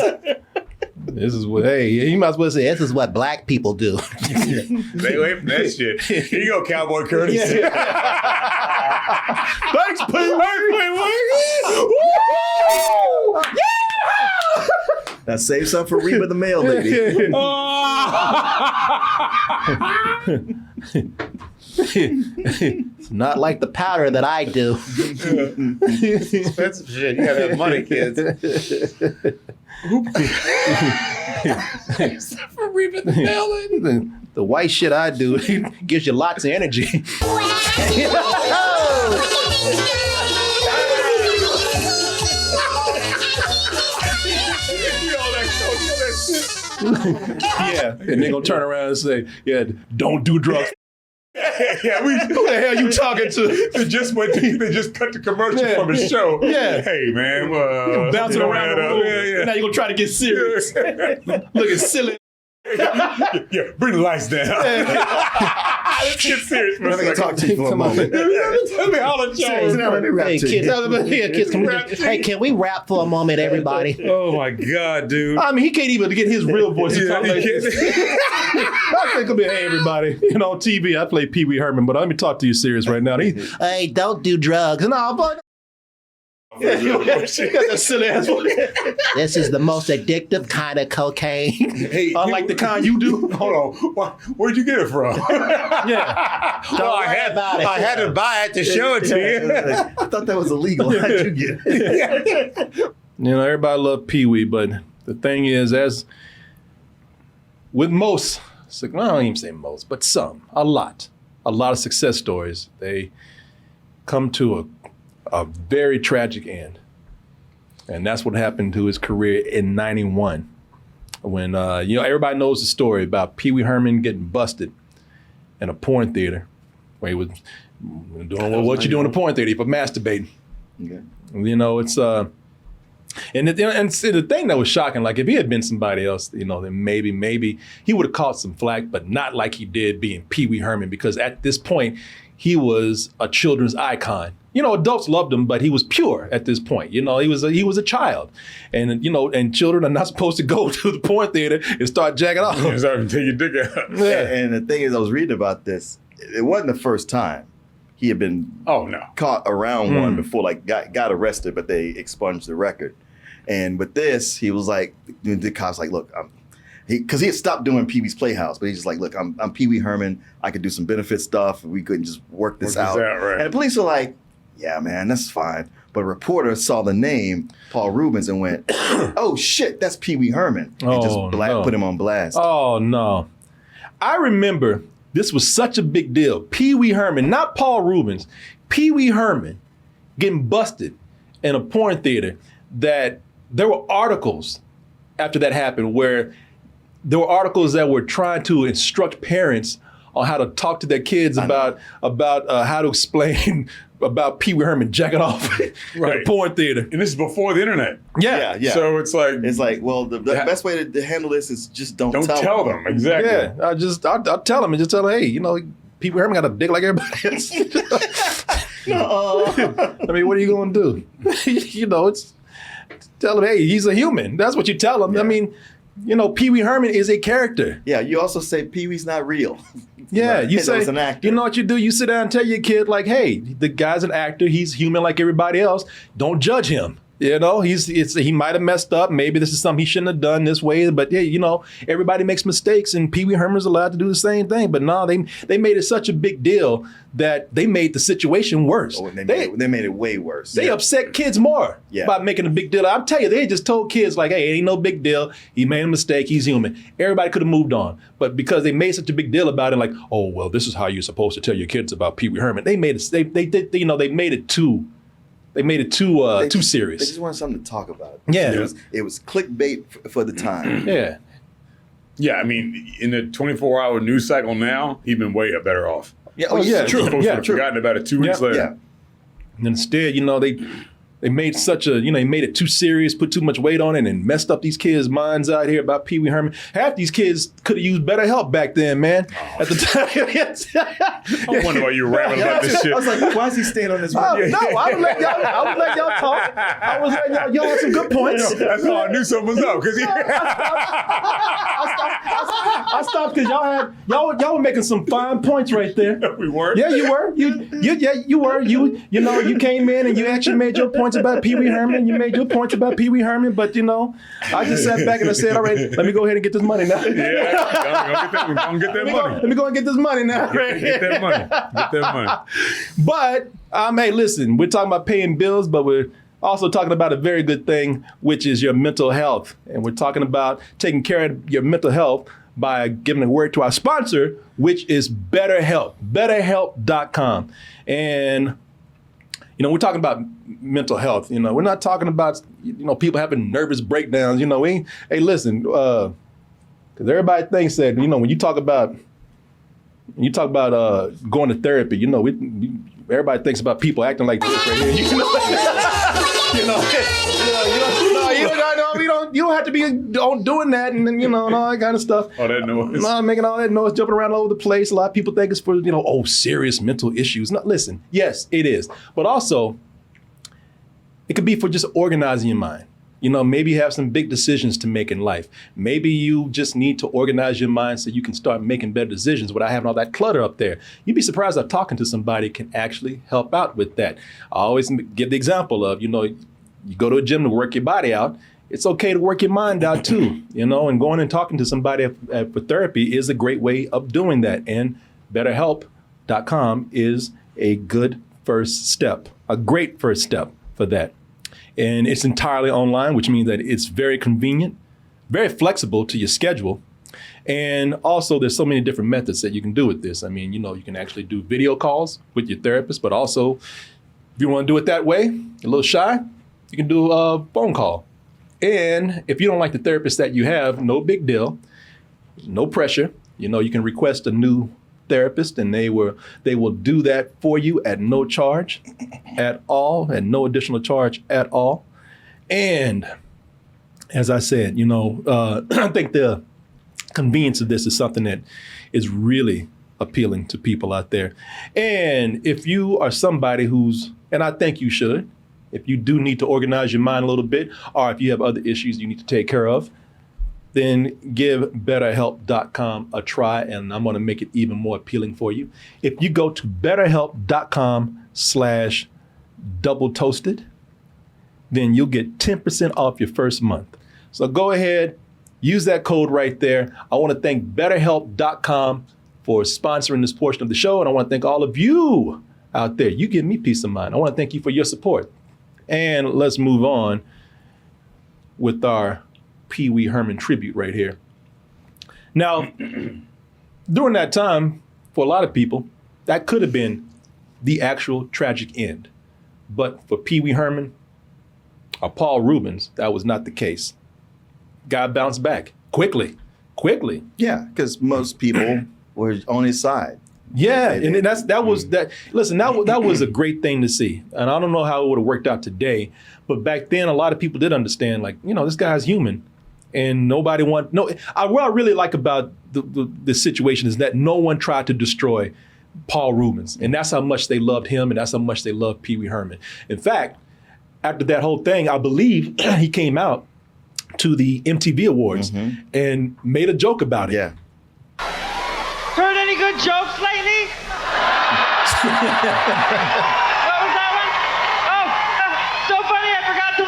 This is what, you might as well say, this is what black people do. Stay away from that shit. Here you go, Cowboy Curtis. Thanks, Pee-wee. Now save some for Reba the mail lady. It's not like the powder that I do. Expensive shit. You gotta have money, kids. For Reba the mail lady. The white shit I do gives you lots of energy. Yeah, and they're gonna turn around and say, "Yeah, don't do drugs." Yeah, Who the hell you talking to? They just cut the commercial Yeah. from his show. Yeah. Hey man, Bouncing around the room. Yeah. Now you're gonna try to get serious. Looking silly. Yeah, bring the lights down. Let's get serious for a Let me second. talk to you for a moment. Tell me how the show. Now let me rap to you. Kids, can we rap for a moment, everybody? Oh my God, dude. I mean, he can't even get his real voice to talk Yeah, like he this. I think it'll be, hey, everybody. On TV, I play Pee-wee Herman, but let me talk to you serious right now. Hey, don't do drugs. No, but... Yeah, you got that silly ass voice. This is the most addictive kind of cocaine. Hey, Unlike the kind you do. Hold on. Where'd you get it from? Yeah. Well, I had to buy it to show it to you. I thought that was illegal. How'd you get it? Everybody love Pee-wee, but the thing is, as with most, well, I don't even say most, but some, a lot of success stories, they come to a very tragic end. And that's what happened to his career in 91. When, everybody knows the story about Pee-wee Herman getting busted in a porn theater where he was doing what you do in a porn theater, for masturbating. Okay. It's, and the thing that was shocking, like if he had been somebody else, then maybe he would have caught some flack, but not like he did being Pee-wee Herman, because at this point, he was a children's icon. Adults loved him, but he was pure at this point. He was a child, and and children are not supposed to go to the porn theater and start jacking off. Take your dick out. Yeah. And the thing is, I was reading about this. It wasn't the first time he had been caught around one before, like got arrested, but they expunged the record. And with this, he was like, the cops like, look, because he had stopped doing Pee-wee's Playhouse, but he's just like, look, I'm Pee-wee Herman. I could do some benefit stuff. We couldn't just work this out. Right. And the police were like, yeah, man, that's fine. But a reporter saw the name Paul Reubens and went, "Oh shit, that's Pee-wee Herman," and just put him on blast. Oh no! I remember this was such a big deal. Pee-wee Herman, not Paul Reubens, Pee-wee Herman getting busted in a porn theater. That there were articles after that happened where there were articles that were trying to instruct parents on how to talk to their kids about how to explain about Pee-wee Herman jacking off in a porn theater. And this is before the internet. Yeah. So it's like, well, the best way to handle this is just don't tell them. Exactly. Yeah, I'll tell them and just tell them, hey, you know, Pee-wee Herman got a dick like everybody else. I mean, what are you going to do? You know, tell them, hey, he's a human. That's what you tell them. Yeah. I mean, you know, Pee-wee Herman is a character. Yeah, you also say Pee-wee's not real. Yeah, you say, an actor. You know what you do? You sit down and tell your kid, like, hey, the guy's an actor. He's human like everybody else. Don't judge him. You know, he might have messed up. Maybe this is something he shouldn't have done this way. But yeah, you know, everybody makes mistakes, and Pee-wee Herman's allowed to do the same thing. But no, they made it such a big deal that they made the situation worse. Oh, they made it way worse. They upset kids more by making a big deal. I'll tell you, they just told kids like, hey, it ain't no big deal. He made a mistake. He's human. Everybody could have moved on. But because they made such a big deal about it, like, oh, well, this is how you're supposed to tell your kids about Pee-wee Herman. They made it. They made it too. They made it too serious. They just wanted something to talk about. Yeah. It was clickbait for the time. Yeah. Yeah, I mean, in the 24-hour news cycle now, he'd been way better off. Yeah, True. Folks would have forgotten about it 2 weeks later. Yeah. And instead, you know, they made they made it too serious, put too much weight on it, and messed up these kids' minds out here about Pee-wee Herman. Half these kids could have used better help back then, man. At the time. I wonder why you were rambling about this shit. I was like, why is he staying on this No, I would let y'all talk. I was letting y'all had some good points. That's how I knew something was up. I stopped because y'all were making some fine points right there. We were? Yeah, you were. You were. You know, you came in and you actually made your points about Pee-wee Herman. You made your points about Pee-wee Herman, but you know, I just sat back and I said, all right, let me go ahead and get this money now. Yeah, go get that money. Let me go and get this money now. Get that money. Get that money. But, hey, listen, we're talking about paying bills, but we're also talking about a very good thing, which is your mental health. And we're talking about taking care of your mental health by giving a word to our sponsor, which is BetterHelp, BetterHelp.com. And, you know, we're talking about mental health. You know, we're not talking about, you know, people having nervous breakdowns. You know, hey, listen, because everybody thinks that, you know, when you talk about going to therapy, you know, everybody thinks about people acting like this right here. You don't have to be doing that and you know and all that kind of stuff. All that noise. No, making all that noise, jumping around all over the place. A lot of people think it's for, you know, serious mental issues. No, listen, yes, it is. But also, it could be for just organizing your mind. You know, maybe you have some big decisions to make in life. Maybe you just need to organize your mind so you can start making better decisions without having all that clutter up there. You'd be surprised that talking to somebody can actually help out with that. I always give the example of, you know, you go to a gym to work your body out. It's okay to work your mind out too, you know, and going and talking to somebody for therapy is a great way of doing that. And BetterHelp.com is a good first step, a great first step for that. And it's entirely online, which means that it's very convenient, very flexible to your schedule. And also there's so many different methods that you can do with this. I mean, you know, you can actually do video calls with your therapist, but also if you want to do it that way, a little shy, you can do a phone call. And if you don't like the therapist that you have, no big deal, no pressure. You know, you can request a new therapist and they will do that for you at no charge at all, at no additional charge at all. And as I said, you know, I think the convenience of this is something that is really appealing to people out there. And if you are somebody and I think you should, if you do need to organize your mind a little bit, or if you have other issues you need to take care of, then give BetterHelp.com a try, and I'm going to make it even more appealing for you. If you go to BetterHelp.com/doubletoasted, then you'll get 10% off your first month. So go ahead, use that code right there. I want to thank BetterHelp.com for sponsoring this portion of the show, and I want to thank all of you out there. You give me peace of mind. I want to thank you for your support. And let's move on with our Pee-wee Herman tribute right here. Now, during that time, for a lot of people, that could have been the actual tragic end. But for Pee-wee Herman or Paul Reubens, that was not the case. Guy bounced back quickly. Yeah, because most people were on his side. Yeah, and that was a great thing to see. And I don't know how it would have worked out today, but back then a lot of people did understand, like, this guy's human, and nobody what I really like about the situation is that no one tried to destroy Paul Reubens, and that's how much they loved him, and that's how much they loved Pee-wee Herman. In fact, after that whole thing, I believe he came out to the MTV Awards and made a joke about it. Yeah. Heard any good jokes lately? What was that one? Oh, so funny I forgot to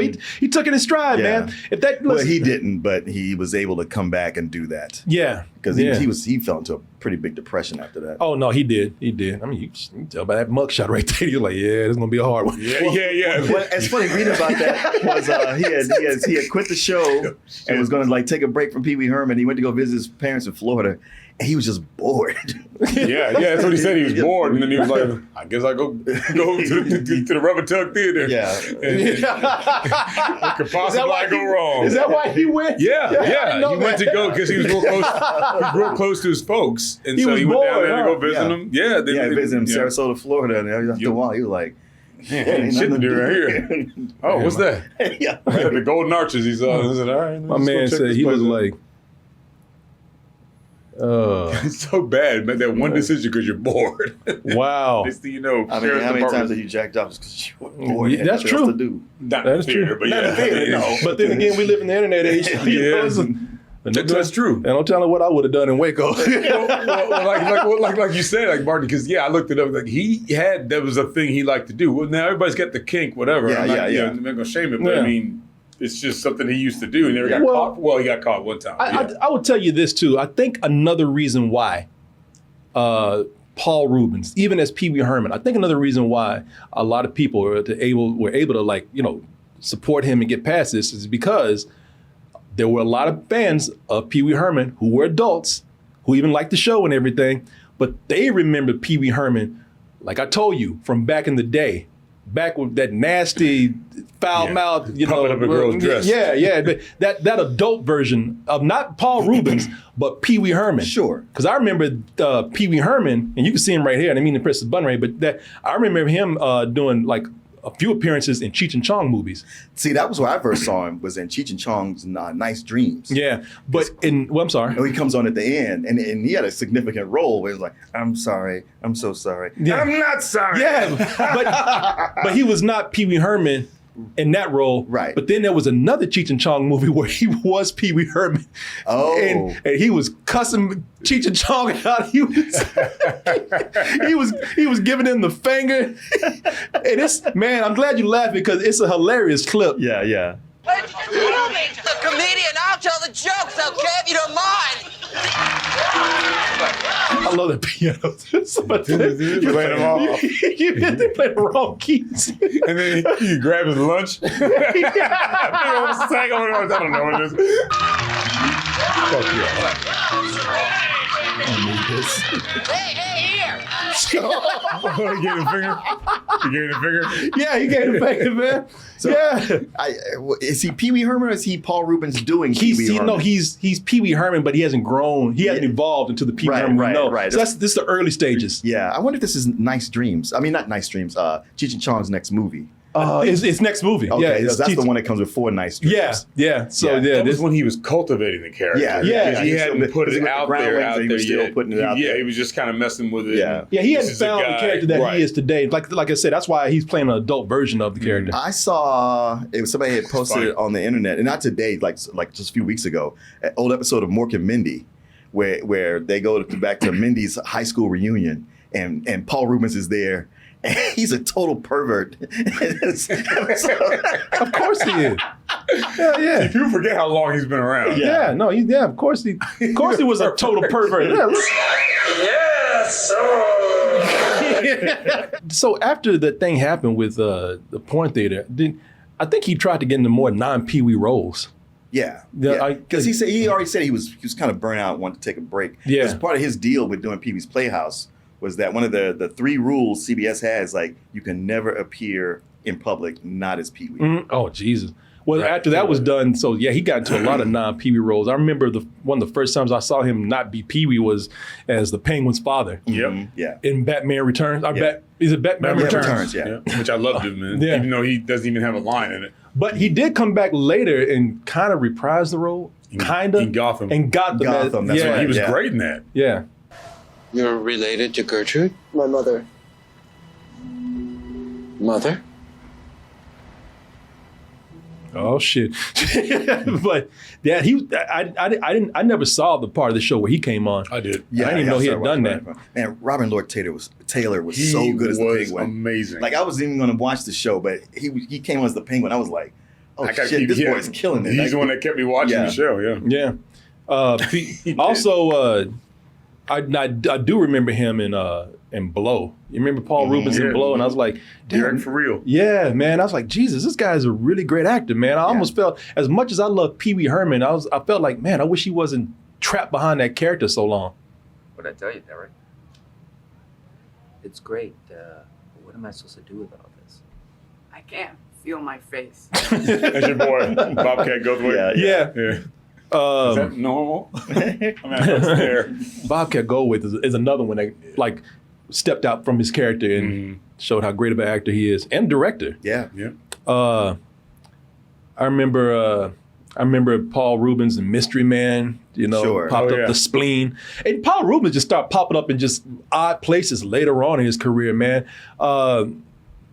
laugh. He took it in stride, man. Well, he didn't, but he was able to come back and do that. Yeah. Because he fell into a pretty big depression after that. Oh, no, he did. I mean, you can tell by that mugshot right there. You're like, yeah, this is going to be a hard one. Yeah. Well, it's funny reading about that was he had quit the show and was going to take a break from Pee-wee Herman. He went to go visit his parents in Florida, and he was just bored. Yeah, that's what he said. He was bored, and then he was like, "I guess I go to the Rubber Tug Theater." Yeah, what could possibly go wrong? Is that why he went? Yeah. He went to go because he was real close. He was real close to his folks, and so he went down there to go visit them. Yeah, visit him in Sarasota, Florida, and after a while, he was like, "Man, ain't shit to do right here." Oh, what's that? Yeah, the Golden Arches. He saw. I said, "All right." My man said he was like. It's so bad, man. That one decision because you're bored. Wow. Next thing you I mean, how many times have you jacked off because you were bored? Yeah, that's true. To do. Not that is true. But Not no. But then again, we live in the internet age. That's true. And don't tell him what I would have done in Waco. like you said, like Martin, because I looked it up. Like that was a thing he liked to do. Well, now everybody's got the kink, whatever. I'm not gonna shame it, but I mean. It's just something he used to do. He never got caught. Well, he got caught one time. I would tell you this too. I think another reason why Paul Reubens, even as Pee-wee Herman, I think another reason why a lot of people were able to support him and get past this is because there were a lot of fans of Pee-wee Herman who were adults, who even liked the show and everything, but they remember Pee-wee Herman, like I told you, from back in the day. Back with that nasty, foul mouth, pumping up a girl's dress. Yeah. But that adult version of not Paul Reubens, but Pee-wee Herman. Sure. Because I remember Pee-wee Herman, and you can see him right here. I didn't mean to press the button right, but I remember him doing like a few appearances in Cheech and Chong movies. See, that was where I first saw him, was in Cheech and Chong's Nice Dreams. Yeah, but I'm sorry. And he comes on at the end, and he had a significant role where he was like, "I'm sorry, I'm so sorry, I'm not sorry." Yeah, but he was not Pee-wee Herman in that role. Right. But then there was another Cheech and Chong movie where he was Pee-wee Herman. Oh. And he was cussing Cheech and Chong out. He was giving him the finger. And I'm glad you laughed because it's a hilarious clip. Yeah. The comedian, I'll tell the jokes, okay, if you don't mind. I love that piano. You played them all. They played the wrong keys. And then he grabbed his lunch. I don't know what it is. Fuck yeah. Hey, here. He gave him a finger? Yeah, he gave him a finger, man. So, is he Pee-wee Herman or is he Paul Reubens doing Pee-wee Herman? No, he's Pee-wee Herman, but he hasn't grown. He hasn't evolved into the Pee-wee Herman we know. Right. So this is the early stages. Yeah, I wonder if this is Nice Dreams. I mean, not Nice Dreams. Cheech and Chong's next movie. It's next movie. Okay, that's the one that comes with 4 Nice Dreams. Yeah. So that was when he was cultivating the character. Yeah. He hadn't put it out there. He was still putting it out there. Yeah, he was just kind of messing with it. Yeah, he hadn't found the character that he is today. Like I said, that's why he's playing an adult version of the character. I saw somebody had posted it on the internet, and not today, like just a few weeks ago, an old episode of Mork and Mindy, where they go back to Mindy's high school reunion, and Paul Reubens is there. And he's a total pervert. Of course he is. Yeah. People forget how long he's been around. Of course he was a total pervert. Yeah, Yes, sir. So after the thing happened with the porn theater, I think he tried to get into more non-Pee-wee roles. Yeah, Yeah, because he already said he was kind of burnt out, wanted to take a break. Yeah, because part of his deal with doing Pee-wee's Playhouse was that one of the 3 rules CBS has, like, you can never appear in public not as Pee-wee. Mm-hmm. Oh Jesus! Well, after that was done, so yeah, he got into a lot of non-Pee-wee roles. I remember one of the first times I saw him not be Pee-wee was as the Penguin's father. Yep. Yeah. In Batman Returns. Is it Batman Returns? Yeah. Which I loved him, man. Yeah. Even though he doesn't even have a line in it. But he did come back later and kind of reprise the role. Kind of. In Gotham. In Gotham. That's yeah. right. He was great in that. Yeah. You're related to Gertrude? My mother. Mother? Oh shit! But yeah, I never saw the part of the show where he came on. I did. Yeah, I didn't even know he had done that. Man, Robin Lord Taylor was He so good as the was Penguin. amazing. Like, I wasn't even going to watch the show, but he came on as the Penguin. I was like, oh I gotta shit, keep- this yeah. boy's killing it. He's the one that kept me watching Yeah. the show. Yeah. Yeah. Also, I do remember him in Blow. You remember Paul Reubens in Blow? And I was like, Derek damn, for real. yeah, man. I was like, Jesus, this guy's a really great actor, man. I almost felt, as much as I love Pee-wee Herman, I felt like, man, I wish he wasn't trapped behind that character so long. What'd I tell you, Derek? It's great. What am I supposed to do with all this? I can't feel my face. That's your boy, Bobcat Goldthwait. Yeah. Is that normal? I mean, I was there. Bobcat Goldthwait is another one that like stepped out from his character and showed how great of an actor he is and director. Yeah. I remember Paul Reubens in Mystery Man. You know, popped up The Spleen, and Paul Reubens just started popping up in just odd places later on in his career. Man,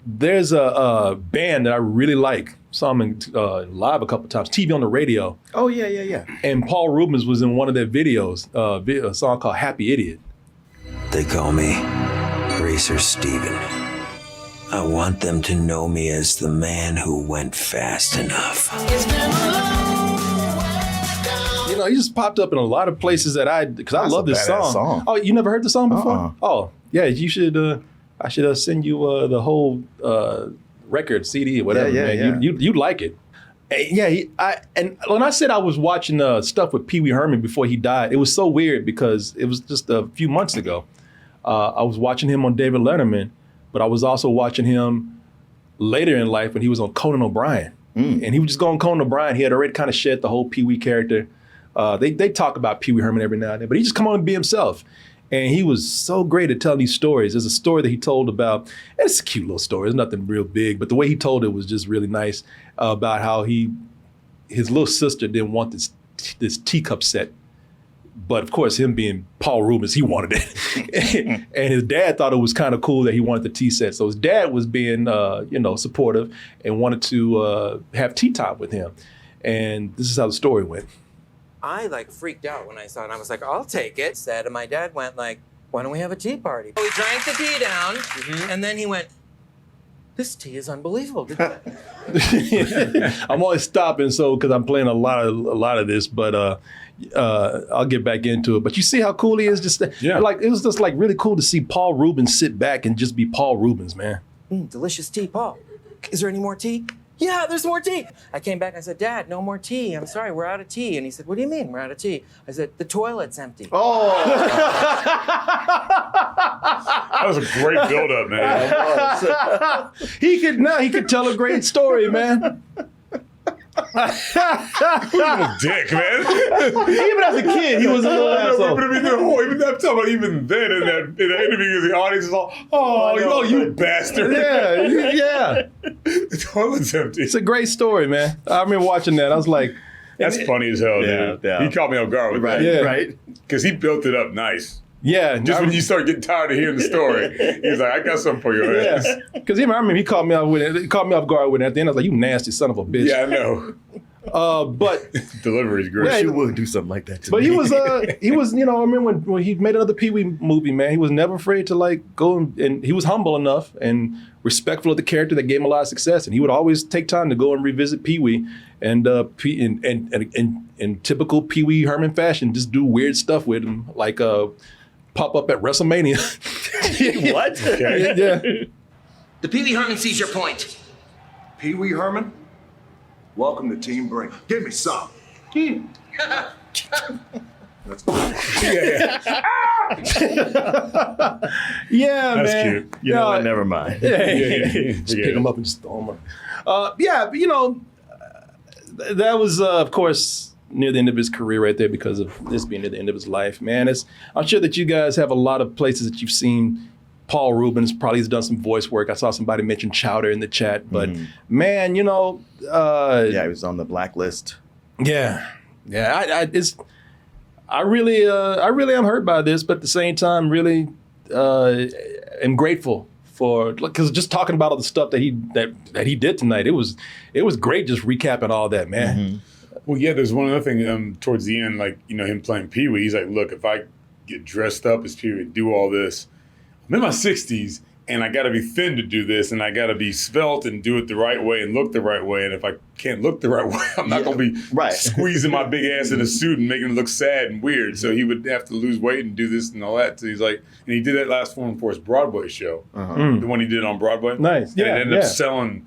there's a band that I really like. Saw him in, live a couple times, TV on the radio. Oh, yeah. And Paul Reubens was in one of their videos, a song called Happy Idiot. They call me Racer Steven. I want them to know me as the man who went fast enough. You know, he just popped up in a lot of places because I love this song. Oh, you never heard the song before? Oh, yeah, you should, I should send you the whole record, CD, or whatever, man. You'd like it. And when I said I was watching stuff with Peewee Herman before he died, it was so weird because it was just a few months ago. I was watching him on David Letterman, but I was also watching him later in life when he was on Conan O'Brien. And he would just go on Conan O'Brien. He had already kind of shed the whole Pee-wee character. They talk about Peewee Herman every now and then, but he just come on and be himself. And he was so great at telling these stories. There's a story that he told about, and it's a cute little story. It's nothing real big, but the way he told it was just really nice about how his little sister didn't want this teacup set. But of course, him being Paul Reubens, he wanted it. And his dad thought it was kind of cool that he wanted the tea set. So his dad was being, supportive and wanted to have tea time with him. And this is how the story went. I freaked out when I saw it. I was like, I'll take it. Said, and my dad went like, why don't we have a tea party? We drank the tea down, and then he went, this tea is unbelievable. I'm always stopping because I'm playing a lot of this, but I'll get back into it. But you see how cool he is? It was just really cool to see Paul Reubens sit back and just be Paul Reubens, man. Delicious tea, Paul. Is there any more tea? Yeah, there's more tea. I came back and I said, Dad, no more tea. I'm sorry, we're out of tea. And he said, what do you mean we're out of tea? I said, the toilet's empty. Oh. That was a great build-up, man. He could tell a great story, man. Little dick, man. Even as a kid, he was a little asshole. But I'm talking about even then in that interview, the audience is all, you bastard. Yeah. The toilet's empty. It's a great story, man. I remember watching that. I was like, that's funny as hell, dude. Yeah. He caught me off guard with that. Right. Because he built it up nice. Yeah. Just when you start getting tired of hearing the story, he's like, I got something for your ass. Because I remember he caught me off guard with it. At the end, I was like, you nasty son of a bitch. Yeah, I know. But delivery's great. Yeah, you would do something like that to but me. he was, I remember when he made another Pee-wee movie, man, he was never afraid to go and he was humble enough and respectful of the character that gave him a lot of success. And he would always take time to go and revisit Pee-wee and in typical Pee-wee Herman fashion, just do weird stuff with him. pop up at WrestleMania. What? Yeah. The Peewee Herman sees your point. Pee-wee Herman? Welcome to Team Bring. Give me some. Let's go. Yeah, That's man. cute. You know what? Never mind. Just pick them up and just throw them. Yeah, but, you know, that was, of course, near the end of his career right there because of this being near the end of his life. Man, I'm sure that you guys have a lot of places that you've seen Paul Reubens. Probably has done some voice work. I saw somebody mention Chowder in the chat, but man, you know, yeah, he was on the blacklist. Yeah, I really am hurt by this, but at the same time, really am grateful for, because just talking about all the stuff that he did tonight, it was great just recapping all that, man. Well, yeah, there's one other thing towards the end, like, you know, him playing Pee-wee. He's like, look, if I get dressed up as Pee-wee and do all this, I'm in my 60s and I got to be thin to do this, and I got to be svelte and do it the right way and look the right way. And if I can't look the right way, I'm not going to be squeezing my big ass in a suit and making it look sad and weird. So he would have to lose weight and do this and all that. So he's like, and he did that last one for his Broadway show, the one he did on Broadway. Nice, and it ended up selling,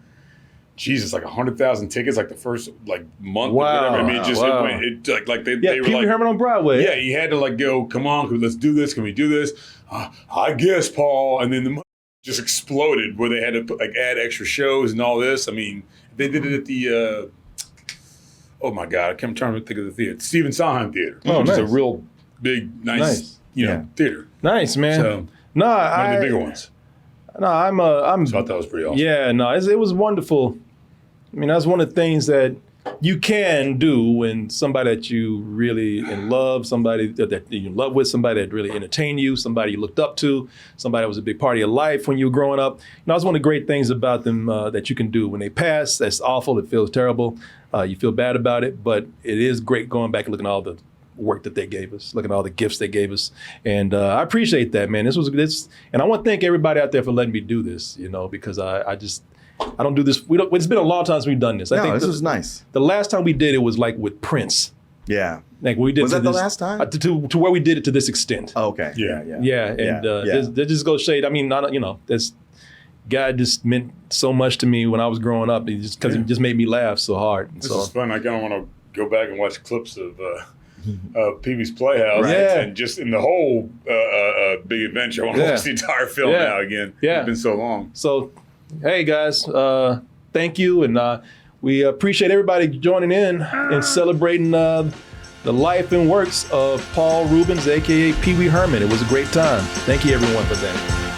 Jesus, like 100,000 tickets, like the first month. Wow. Or whatever. I mean, it just Wow. it went, like they were Pee-wee like, Herman on Broadway. yeah, he had to like go, come on, let's do this. Can we do this? I guess, Paul. And then the just exploded where they had to add extra shows and all this. I mean, they did it at the, oh my God, I'm trying to think of the theater, Stephen Sondheim Theater, which is a real big, nice. You know, theater. Nice, man. So, one of the bigger ones. No, I'm. So I thought it was pretty awesome. Yeah, no, it was wonderful. I mean, that's one of the things that you can do when somebody that you really in love, somebody that you're in love with, somebody that really entertained you, somebody you looked up to, somebody that was a big part of your life when you were growing up. You know, that's one of the great things about them that you can do when they pass. That's awful. It feels terrible. You feel bad about it, but it is great going back and looking at all the work that they gave us, looking at all the gifts they gave us. And I appreciate that, man. And I want to thank everybody out there for letting me do this, you know, because I don't do this. It's been a long time since we've done this. I think this was nice. The last time we did it was like with Prince. Yeah. Like we did. Was that the last time? To where we did it to this extent. Oh, okay. Yeah. And that just goes shade. I mean, you know, this guy just meant so much to me when I was growing up. Because it just made me laugh so hard. This is fun. I kind of want to go back and watch clips of Pee-wee's Playhouse, and just in the whole big adventure. I want to watch the entire film now again. Yeah. It's been so long. So, hey guys, thank you, and we appreciate everybody joining in and celebrating the life and works of Paul Reubens, aka Pee-wee Herman. It was a great time. Thank you everyone for that.